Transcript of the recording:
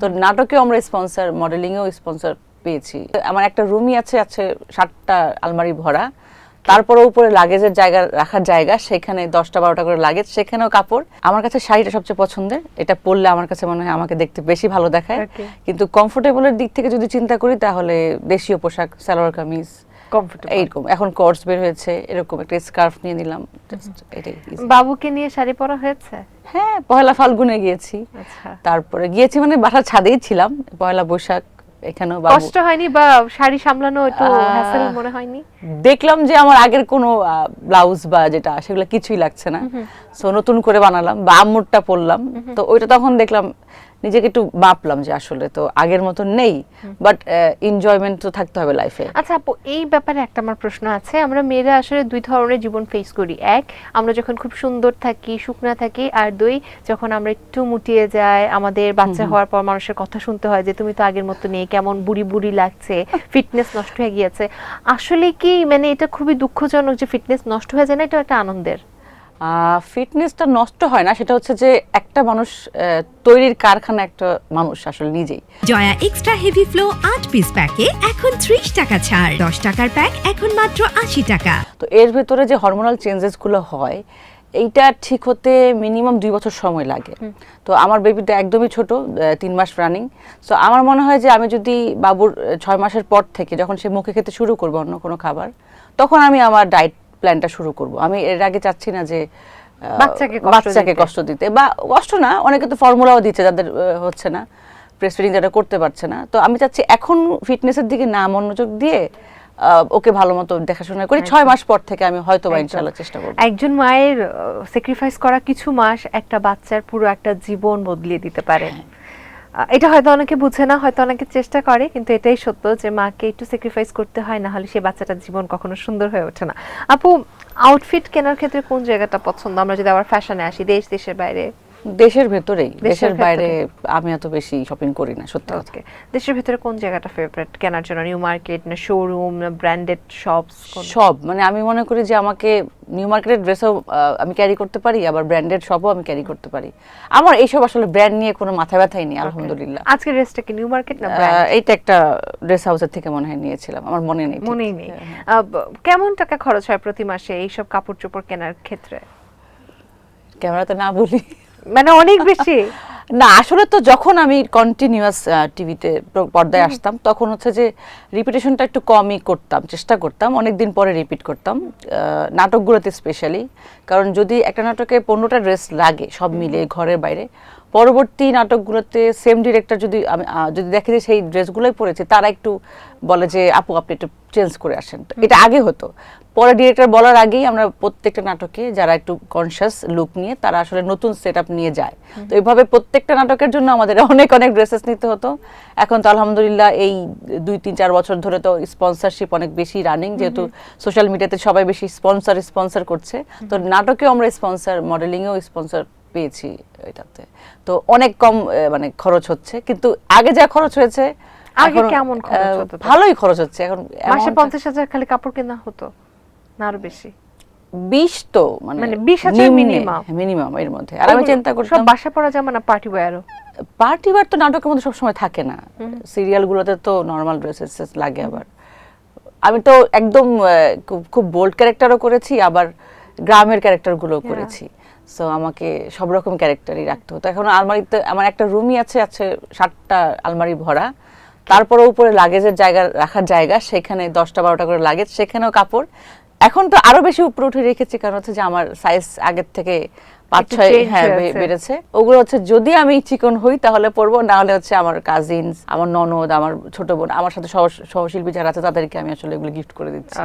তো নাটকেও আমরা sponsor, মডেলিংয়েও sponsor পেয়েছি। আমার একটা রুমই আছে 7টা আলমারি ভরা, তারপরে উপরে লাগেজের জায়গা রাখার জায়গা, সেখানে 10টা 12টা করে লাগেজ, সেখানেও কাপড়। আমার কাছে শাড়িটা সবচেয়ে পছন্দের, এটা পরলে আমার কাছে মনে হয় আমাকে দেখতে বেশি ভালো দেখায়। কিন্তু কমফোর্টেবলের দিক থেকে যদি চিন্তা করি তাহলে দেশীয় পোশাক, সালোয়ার কামিজ এইরকম। এখন কোর্স বের হয়েছে, এরকম একটা স্কার্ফ নিয়ে নিলাম। এটাই। বাবুকে নিয়ে শাড়ি পরা হয়েছে? হ্যাঁ, পহেলা ফাল্গুনে গিয়েছি, তারপরে গিয়েছি মানে বাসার ছাদেই ছিলাম। পহেলা বৈশাখ এখানেও কষ্ট হয়নি বা শাড়ি সামলানো একটু হ্যাসেল মনে হয়নি? দেখলাম যে আমার আগের কোনো ব্লাউজ বা যেটা সেগুলো কিছুই লাগছে না, সো নতুন করে বানালাম বা আম্মুরটা পরলাম। তো ওইটা তখন দেখলাম, নিজেকে একটু মাপলাম যে আসলে তো আগের মতো নেই, বাট এনজয়মেন্ট তো থাকতে হবে লাইফে। আচ্ছা আপু, এই ব্যাপারে একটা আমার প্রশ্ন আছে। আমরা মেয়েরা আসলে দুই ধরনের জীবন ফেস করি। এক, আমরা যখন খুব সুন্দর থাকি, শুকনা থাকি, আর দুই, যখন আমরা একটু মুটিয়ে যাই, আমাদের বাচ্চা হওয়ার পর মানুষের কথা শুনতে হয় যে তুমি তো আগের মতো নেই, কেমন বুড়ি বুড়ি লাগছে, ফিটনেস নষ্ট হয়ে গিয়েছে। আসলে কি মানে এটা খুবই দুঃখজনক যে ফিটনেস নষ্ট হয়ে যায় না, এটা একটা আনন্দের? ফিটনেসটা নষ্ট হয় না, সেটা হচ্ছে যে একটা মানুষ তৈরির কারখানা, একটা মানুষ আসলে নিজেই। Joya extra heavy flow 8 piece প্যাকে এখন 30 টাকা ছাড়, 10 টাকার প্যাক এখন মাত্র 80 টাকা। তো এর ভেতরে যে হরমোনাল চেঞ্জেস গুলো হয়, এইটা ঠিক হতে মিনিমাম 2 বছর সময় লাগে। তো আমার বেবিটা একদমই ছোট, 3 মাস রানিং। সো আমার মনে হয় যে আমি যদি বাবুর 6 মাসের পর থেকে যখন সে মুখে খেতে শুরু করবে অন্য কোনো খাবার, তখন আমি আমার ডায়েট প্ল্যানটা শুরু করব। আমি এর আগে চাচ্ছি না যে বাচ্চাকে কষ্ট দিতে, বা কষ্ট না, অনেকে তো ফর্মুলাও দিচ্ছে যাদের হচ্ছে না, ব্রেস্ট ফিডিং যারা করতে পারছে না। তো আমি চাচ্ছি এখন ফিটনেসের দিকে না মনোযোগ দিয়ে ওকে ভালো মতো দেখাশোনা করি। 6 মাস পর থেকে আমি হয়তো বা ইনশাআল্লাহ চেষ্টা করব। একজন মায়ের স্যাক্রিফাইস করা কিছু মাস একটা বাচ্চার পুরো একটা জীবন বদলিয়ে দিতে পারে। এটা হয়তো অনেকে বুঝে না, হয়তো অনেকে চেষ্টা করে, কিন্তু এটাই সত্য যে মাকে একটু স্যাক্রিফাইস করতে হয়, না হলে সেই বাচ্চাটার জীবন কখনো সুন্দর হয়ে ওঠে না। আপু, আউটফিট কেনার ক্ষেত্রে কোন জায়গাটা পছন্দ? আমরা যদি আবার ফ্যাশনে আসি, দেশের বাইরে? দেশের ভেতরেই, দেশের বাইরে আমি এত বেশি শপিং করি না সত্যি কথা। দেশের ভেতরে কোন জায়গাটা ফেভারিট কেনার জন্য? নিউ মার্কেট না শোরুম না ব্র্যান্ডেড শপস? সব, মানে আমি মনে করি যে আমাকে নিউ মার্কেটের ড্রেসও আমি ক্যারি করতে পারি, আবার ব্র্যান্ডেড শপও আমি ক্যারি করতে পারি। আমার এইসব আসলে ব্র্যান্ড নিয়ে কোনো মাথা ব্যথাই নেই, আলহামদুলিল্লাহ। আজকে ড্রেসটা কি নিউ মার্কেট না ব্র্যান্ড? এইটা একটা ড্রেস হাউসের থেকে মনে হয় নিয়েছিলাম, আমার মনেই নেই। কেমন টাকা খরচ হয় প্রতি মাসে এইসব কাপড় চোপড় কেনার ক্ষেত্রে? ক্যামেরাতে না বলি, মানে অনেক বেশি না। আসলে তো যখন আমি কন্টিনিউয়াস টিভিতে পর্দায় আসতাম, তখন হচ্ছে যে রিপিটেশনটা একটু কমই করতাম, চেষ্টা করতাম, অনেকদিন পরে রিপিট করতাম নাটকগুলোতে স্পেশালি। কারণ যদি একটা নাটকে 15টা ড্রেস লাগে সব মিলিয়ে ঘরের বাইরে, পরবর্তী নাটকগুলোতে সেম ডিরেক্টর যদি যদি দেখে যে সেই ড্রেসগুলোই পরেছে, তারা একটু বলে যে আপু আপনি একটু চেঞ্জ করে আসেন। এটা আগে হতো, পরে ডিরেক্টর বলার আগেই আমরা প্রত্যেকটা নাটকে যারা একটু কনসিয়াস লুক নিয়ে তারা আসলে নতুন সেটআপ নিয়ে যায়। তো এইভাবে প্রত্যেকটা নাটকের জন্য আমাদের অনেক অনেক ড্রেসেস নিতে হতো। এখন তো আলহামদুলিল্লাহ এই 2-3-4 বছর ধরে তো স্পন্সরশিপ অনেক বেশি রানিং, যেহেতু সোশ্যাল মিডিয়াতে সবাই বেশি স্পন্সর করছে। তো নাটকেও আমরা স্পন্সর, মডেলিংয়েও স্পন্সর পেয়েছি এটাতে। তো অনেক কম মানে খরচ হচ্ছে, কিন্তু আগে যা খরচ হয়েছে, আগে কেমন খরচ হতো? ভালোই খরচ হচ্ছে এখন। মাসে 50,000 খালি কাপড় কেনা হতো না আরো বেশি? 20 তো মানে 20,000 মিনিমাম এর মধ্যে। আর আমি চিন্তা করতাম সব বাসা পড়া জামা না পার্টি ওয়্যারও? পার্টি ওয়্যার তো নাটকের মধ্যে সব সময় থাকে না, সিরিয়ালগুলোতে তো নরমাল ড্রেসেস লাগে। আবার আমি তো একদম খুব বোল্ড ক্যারেক্টারও করেছি, আবার গ্রামের ক্যারেক্টারগুলোও করেছি। সো আমাকে সব রকম ক্যারেক্টারই রাখতে হতো। এখন আলমারিতে আমার একটা রুমই আছে 7টা আলমারি ভরা, তারপরে উপরে লাগেজের জায়গা রাখার জায়গা, সেখানে 10টা 12টা করে লাগেজ, সেখানেও কাপড়। এখন তো আরো বেশি উপরে উঠে রেখেছি, কারণ হচ্ছে যে আমার সাইজ আগের থেকে 5-6 বেড়েছে। ওগুলো হচ্ছে যদি আমি চিকন হই তাহলে পরবো, না হলে হচ্ছে আমার কাজিনস, আমার ননদ, আমার ছোট বোন, আমার সাথে সহশিল্পী যারা আছে তাদেরকে আমি আসলে এগুলো গিফট করে দিচ্ছি।